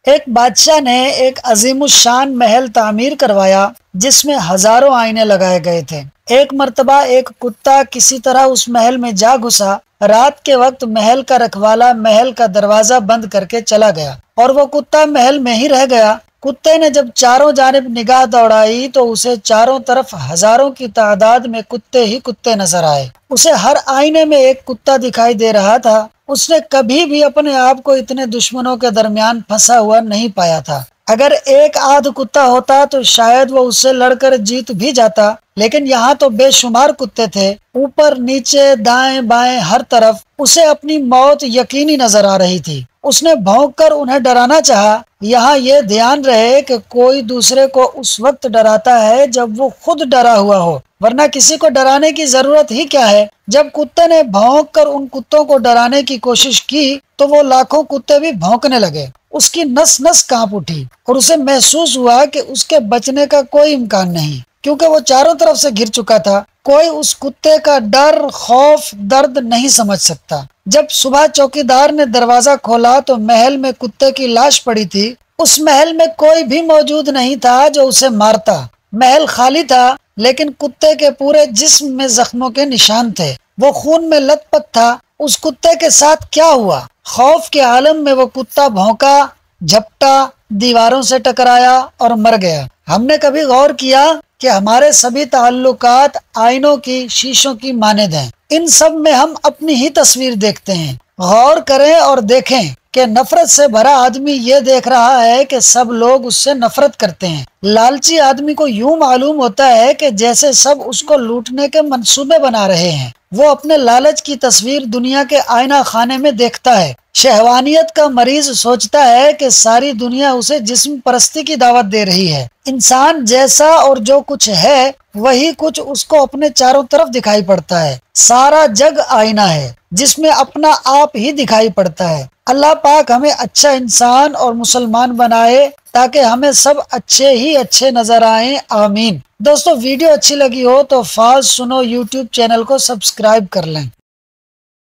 ایک بادشاہ نے ایک عظیم الشان محل تعمیر کروایا جس میں ہزاروں آئینے لگائے گئے تھے۔ ایک مرتبہ ایک کتا کسی طرح اس محل میں جا گھسا۔ رات کے وقت محل کا رکھوالا محل کا دروازہ بند کر کے چلا گیا اور وہ کتا محل میں ہی رہ گیا۔ کتے نے جب چاروں جانب نگاہ دوڑائی تو اسے چاروں طرف ہزاروں کی تعداد میں کتے ہی کتے نظر آئے۔ اسے ہر آئینے میں ایک کتا دکھائی دے رہا تھا۔ اس نے کبھی بھی اپنے آپ کو اتنے دشمنوں کے درمیان پھنسا ہوا نہیں پایا تھا۔ اگر ایک آدھ کتا ہوتا تو شاید وہ اس سے لڑ کر جیت بھی جاتا، لیکن یہاں تو بے شمار کتے تھے، اوپر نیچے دائیں بائیں ہر طرف۔ اسے اپنی موت یقینی نظر آ رہی تھی۔ اس نے بھونک کر انہیں ڈرانا چاہا۔ یہاں یہ دھیان رہے کہ کوئی دوسرے کو اس وقت ڈراتا ہے جب وہ خود ڈرا ہوا ہو، ورنہ کسی کو ڈرانے کی ضرورت ہی کیا ہے۔ جب کتے نے بھونک کر ان کتوں کو ڈرانے کی کوشش کی تو وہ لاکھوں کتے بھی بھونکنے لگے۔ اس کی نس نس کانپ اٹھی اور اسے محسوس ہوا کہ اس کے بچنے کا کوئی امکان نہیں، کیونکہ وہ چاروں طرف سے گھر چکا تھا۔ کوئی اس کتے کا ڈر، خوف، درد نہیں سمجھ سکتا۔ جب صبح چوکیدار نے دروازہ کھولا تو محل میں کتے کی لاش پڑی تھی۔ اس محل میں کوئی بھی موجود نہیں تھا جو اسے مارتا۔ محل خالی تھا، لیکن کتے کے پورے جسم میں زخموں کے نشان تھے۔ وہ خون میں لت پت تھا۔ اس کتے کے ساتھ کیا ہوا؟ خوف کے عالم میں وہ کتا بھونکا، جھپٹا، دیواروں سے ٹکرایا اور مر گیا۔ ہم نے کبھی غور کیا کہ ہمارے سبھی تعلقات آئینوں کی، شیشوں کی مانند ہیں۔ ان سب میں ہم اپنی ہی تصویر دیکھتے ہیں۔ غور کریں اور دیکھیں کہ نفرت سے بھرا آدمی یہ دیکھ رہا ہے کہ سب لوگ اس سے نفرت کرتے ہیں۔ لالچی آدمی کو یوں معلوم ہوتا ہے کہ جیسے سب اس کو لوٹنے کے منصوبے بنا رہے ہیں۔ وہ اپنے لالچ کی تصویر دنیا کے آئینہ خانے میں دیکھتا ہے۔ شہوانیت کا مریض سوچتا ہے کہ ساری دنیا اسے جسم پرستی کی دعوت دے رہی ہے۔ انسان جیسا اور جو کچھ ہے وہی کچھ اس کو اپنے چاروں طرف دکھائی پڑتا ہے۔ سارا جگ آئینہ ہے جس میں اپنا آپ ہی دکھائی پڑتا ہے۔ اللہ پاک ہمیں اچھا انسان اور مسلمان بنائے تاکہ ہمیں سب اچھے ہی اچھے نظر آئیں، آمین۔ دوستو، ویڈیو اچھی لگی ہو تو فاز سنو یوٹیوب چینل کو سبسکرائب کر لیں۔